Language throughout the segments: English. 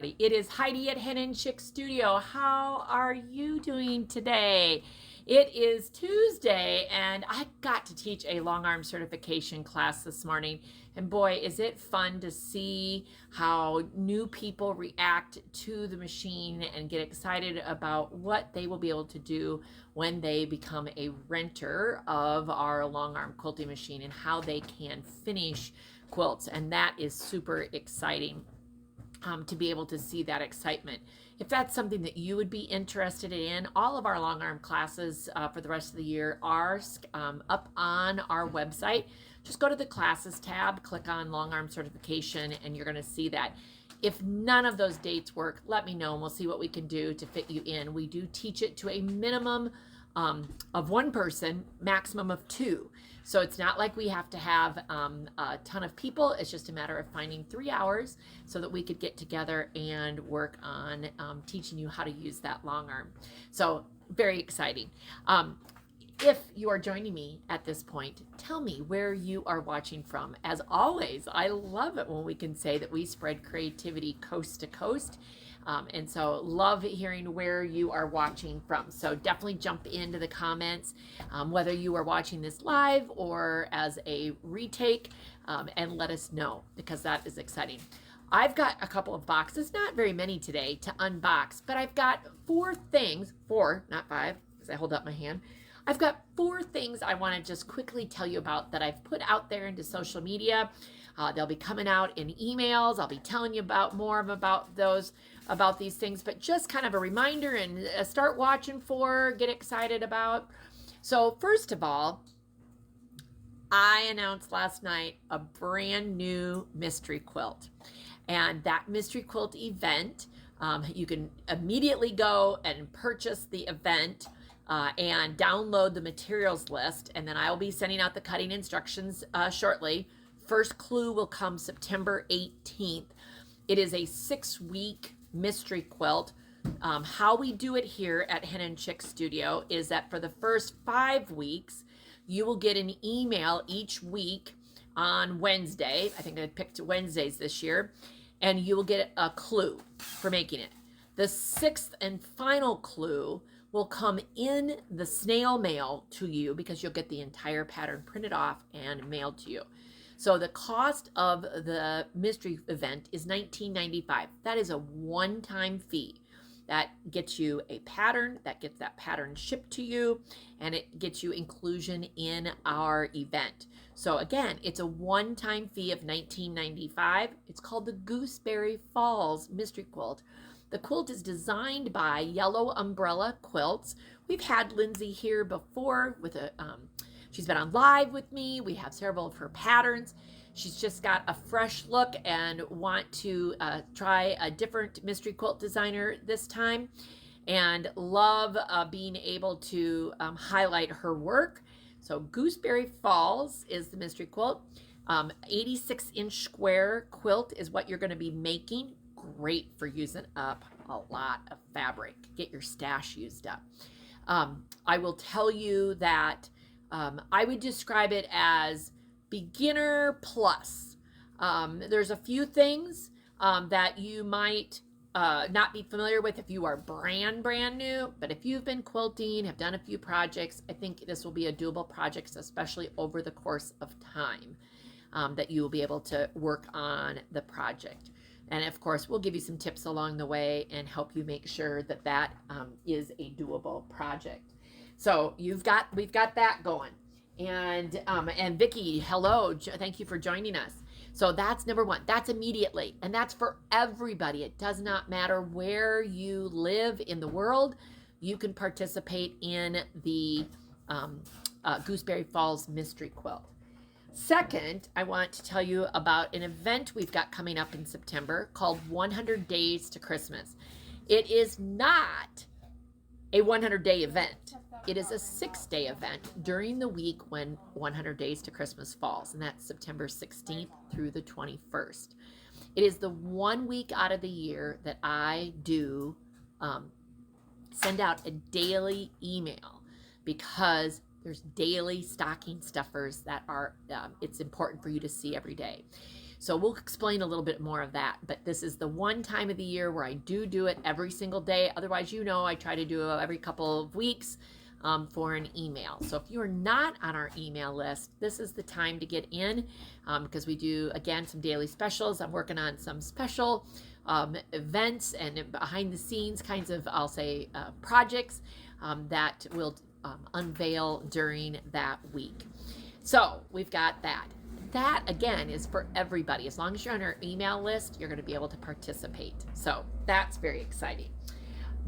It is Heidi at Hen Chicks Studio. How are you doing today? It is Tuesday, and I got to teach a long arm certification class this morning. And boy, is it fun to see how new people react to the machine and get excited about what they will be able to do when they become a renter of our long arm quilting machine and how they can finish quilts. And that is super exciting. To be able to see that excitement. If that's something that you would be interested in, all of our long arm classes for the rest of the year are up on our website. Just go to the classes tab, click on long arm certification, and you're going to see that. If none of those dates work, let me know and we'll see what we can do to fit you in. We do teach it to a minimum of one person, maximum of two. So it's not like we have to have a ton of people. It's just a matter of finding 3 hours so that we could get together and work on teaching you how to use that long arm. So very exciting. If you are joining me at this point, tell me where you are watching from. As always, I love it when we can say that we spread creativity coast to coast. And so love hearing where you are watching from. So definitely jump into the comments, whether you are watching this live or as a retake, and let us know, because that is exciting. I've got a couple of boxes, not very many today, to unbox, but I've got four, not five, because I hold up my hand. I've got 4 things I want to just quickly tell you about that I've put out there into social media. They'll be coming out in emails. I'll be telling you about these things, but just kind of a reminder and start watching for, get excited about. So first of all, I announced last night a brand new mystery quilt. And that mystery quilt event, you can immediately go and purchase the event and download the materials list, and then I'll be sending out the cutting instructions shortly. First clue will come September 18th. It is a 6-week mystery quilt. How we do it here at Hen Chicks Studio is that for the first 5 weeks, you will get an email each week on Wednesday. I think I picked Wednesdays this year, and you will get a clue for making it. The 6th and final clue will come in the snail mail to you, because you'll get the entire pattern printed off and mailed to you. So the cost of the mystery event is $19.95. That is a one-time fee. That gets you a pattern, that gets that pattern shipped to you, and it gets you inclusion in our event. So again, it's a one-time fee of $19.95. It's called the Gooseberry Falls Mystery Quilt. The quilt is designed by Yellow Umbrella Quilts. We've had Lindsay here before with she's been on live with me. We have several of her patterns. She's just got a fresh look and want to try a different mystery quilt designer this time, and love being able to highlight her work. So Gooseberry Falls is the mystery quilt. 86-inch square quilt is what you're going to be making. Great for using up a lot of fabric. Get your stash used up. I will tell you that I would describe it as beginner plus. There's a few things that you might not be familiar with if you are brand new, but if you've been quilting, have done a few projects, I think this will be a doable project, especially over the course of time, that you will be able to work on the project. And of course, we'll give you some tips along the way and help you make sure that that is a doable project. So we've got that going. And Vicki, hello, thank you for joining us. So that's number 1. That's immediately, and that's for everybody. It does not matter where you live in the world. You can participate in the Gooseberry Falls Mystery Quilt. Second, I want to tell you about an event we've got coming up in September called 100 Days to Christmas. It is not a 100-day event. It is a 6-day event during the week when 100 Days to Christmas falls, and that's September 16th through the 21st. It is the 1 week out of the year that I do send out a daily email, because there's daily stocking stuffers that are, it's important for you to see every day. So we'll explain a little bit more of that, but this is the one time of the year where I do it every single day. Otherwise, I try to do it every couple of weeks for an email. So if you are not on our email list, this is the time to get in because we do, again, some daily specials. I'm working on some special events and behind the scenes kinds of, I'll say, projects that will unveil during that week. So we've got that. That, again, is for everybody. As long as you're on our email list, you're going to be able to participate. So that's very exciting.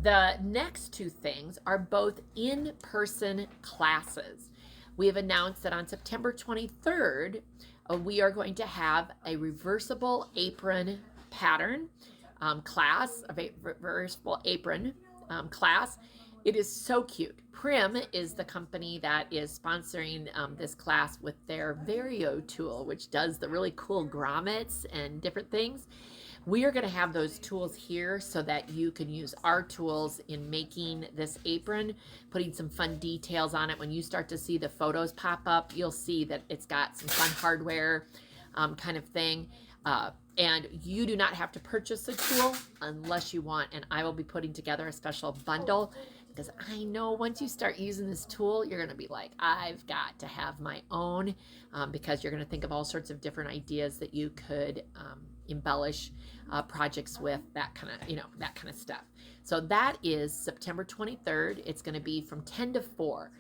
The next two things are both in-person classes. We have announced that on September 23rd, we are going to have a reversible apron pattern class, a reversible apron class. It is so cute. Prim is the company that is sponsoring this class with their Vario tool, which does the really cool grommets and different things. We are going to have those tools here so that you can use our tools in making this apron, putting some fun details on it. When you start to see the photos pop up, you'll see that it's got some fun hardware kind of thing. And you do not have to purchase a tool unless you want. And I will be putting together a special bundle because I know once you start using this tool, you're going to be like, I've got to have my own because you're going to think of all sorts of different ideas that you could embellish projects with, that kind of stuff. So that is September 23rd. It's going to be from 10 to 4.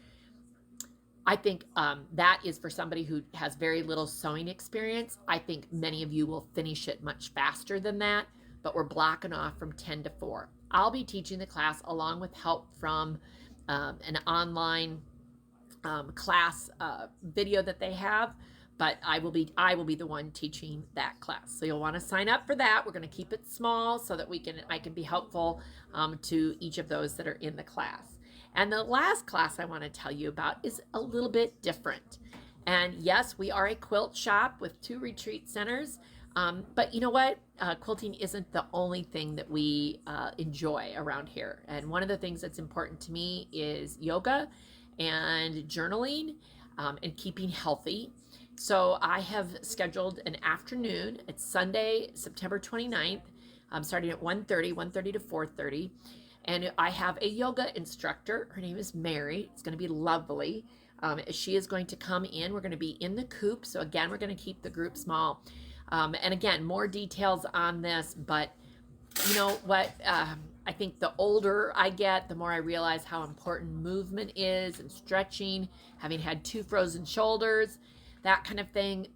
I think that is for somebody who has very little sewing experience. I think many of you will finish it much faster than that, but we're blocking off from 10 to 4. I'll be teaching the class along with help from an online class video that they have, but I will be the one teaching that class. So you'll want to sign up for that. We're going to keep it small so that I can be helpful to each of those that are in the class. And the last class I want to tell you about is a little bit different. And yes, we are a quilt shop with 2 retreat centers. But you know what? Quilting isn't the only thing that we enjoy around here. And one of the things that's important to me is yoga and journaling and keeping healthy. So I have scheduled an afternoon. It's Sunday, September 29th, starting at 1:30 to 4:30. And I have a yoga instructor. Her name is Mary. It's going to be lovely. She is going to come in. We're going to be in the coop. So again, we're going to keep the group small. And again, more details on this. But you know what? I think the older I get, the more I realize how important movement is and stretching, having had 2 frozen shoulders, that kind of thing.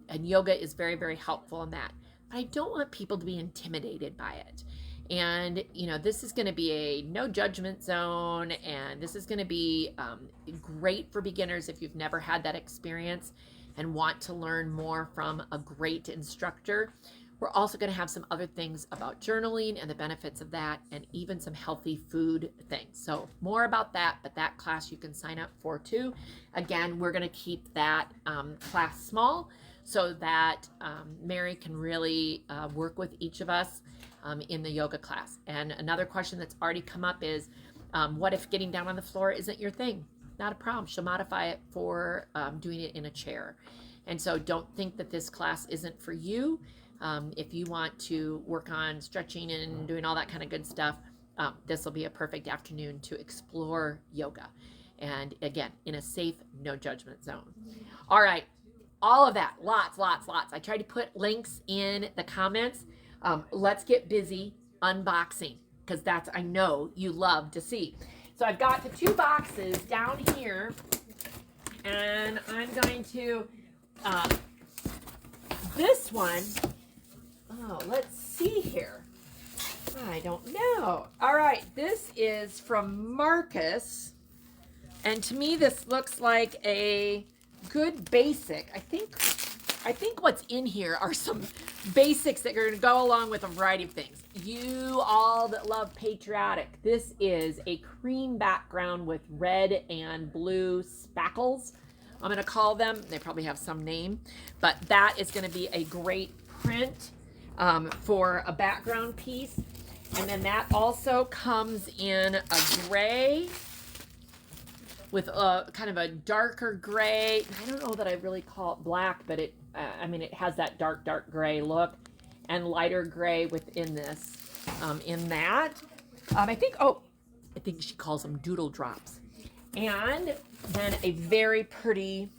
And yoga is very, very helpful in that. But I don't want people to be intimidated by it. And, this is going to be a no judgment zone, and this is going to be great for beginners if you've never had that experience and want to learn more from a great instructor. We're also going to have some other things about journaling and the benefits of that, and even some healthy food things. So more about that, but that class you can sign up for too. Again, we're going to keep that class small so that Mary can really work with each of us in the yoga class. And another question that's already come up is, what if getting down on the floor isn't your thing? Not a problem. She'll modify it for doing it in a chair. And so don't think that this class isn't for you. If you want to work on stretching and doing all that kind of good stuff, this will be a perfect afternoon to explore yoga. And again, in a safe, no judgment zone. All right. All of that. Lots. I tried to put links in the comments. Let's get busy unboxing because that's, I know you love to see. So I've got the 2 boxes down here, and I'm going to, this one, let's see here. I don't know. All right, this is from Marcus, and to me this looks like a good basic. I think what's in here are some basics that are going to go along with a variety of things. You all that love patriotic, this is a cream background with red and blue spackles, I'm going to call them. They probably have some name, but that is going to be a great print for a background piece. And then that also comes in a gray with a kind of a darker gray. I don't know that I really call it black, but I mean, it has that dark gray look and lighter gray within this. In that, I think she calls them doodle drops. And then a very pretty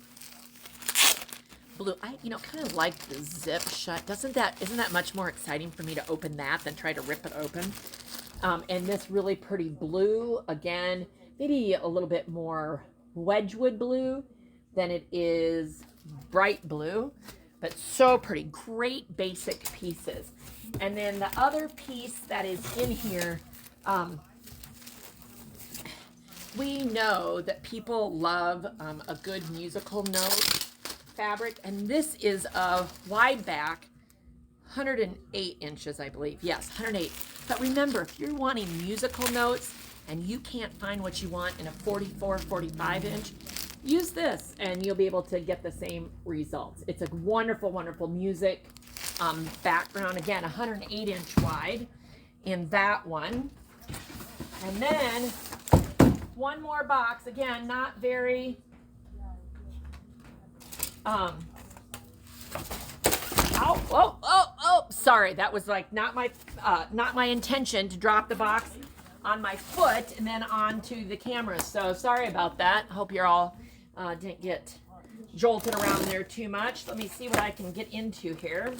blue. I kind of like the zip shut. Isn't that much more exciting for me to open that than try to rip it open? And this really pretty blue, again, maybe a little bit more Wedgwood blue than it is bright blue, but so pretty. Great basic pieces. And then the other piece that is in here, we know that people love a good musical note fabric, and this is a wide back, 108 inches, I believe. Yes, 108. But remember, if you're wanting musical notes and you can't find what you want in a 44, 45 inch, use this and you'll be able to get the same results. It's a wonderful, wonderful music background. Again, 108 inch wide in that one. And then one more box. Again, not very sorry, that was like not my intention to drop the box on my foot and then onto the camera. So sorry about that. Hope you're all didn't get jolted around there too much. Let me see what I can get into here.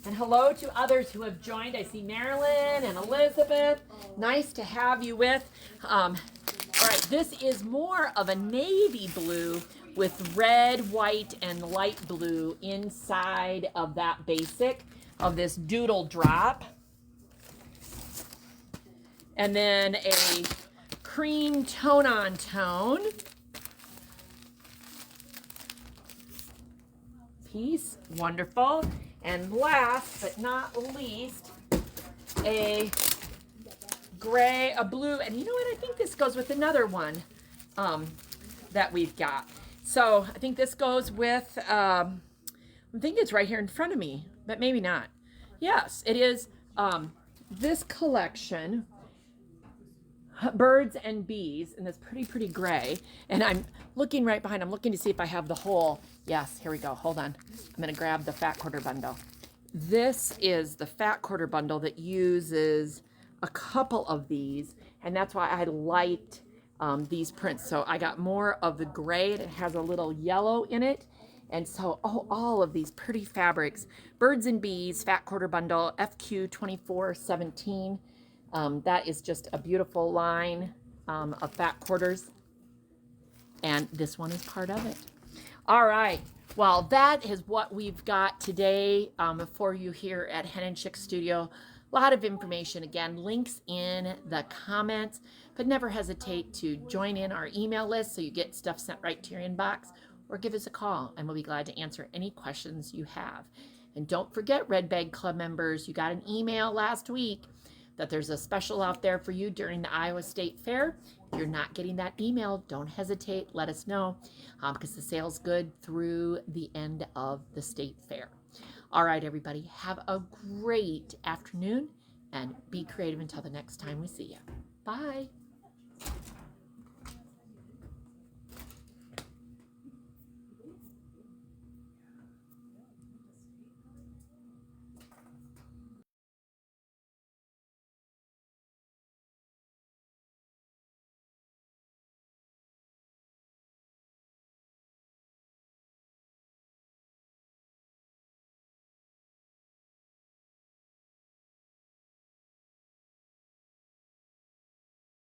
And hello to others who have joined. I see Marilyn and Elizabeth. Nice to have you with. All right, this is more of a navy blue with red, white, and light blue inside of that basic of this doodle drop. And then a cream tone-on-tone piece. Wonderful. And last but not least, a gray, a blue, and you know what? I think this goes with another one that we've got. So I think this goes with, I think it's right here in front of me, but maybe not. Yes, it is this collection, Birds and Bees, in this pretty gray. And I'm looking right behind. I'm looking to see if I have the whole. Yes, here we go. Hold on. I'm going to grab the fat quarter bundle. This is the fat quarter bundle that uses a couple of these, and that's why I liked these prints. So I got more of the gray. It has a little yellow in it. And so, all of these pretty fabrics. Birds and Bees, fat quarter bundle, FQ 2417. That is just a beautiful line of fat quarters. And this one is part of it. All right. Well, that is what we've got today for you here at Hen Chicks Studio. A lot of information. Again, links in the comments. But never hesitate to join in our email list so you get stuff sent right to your inbox. Or give us a call, and we'll be glad to answer any questions you have. And don't forget, Red Bag Club members, you got an email last week that there's a special out there for you during the Iowa State Fair. If you're not getting that email, don't hesitate. Let us know because the sale's good through the end of the State Fair. All right, everybody, have a great afternoon and be creative until the next time we see you. Bye.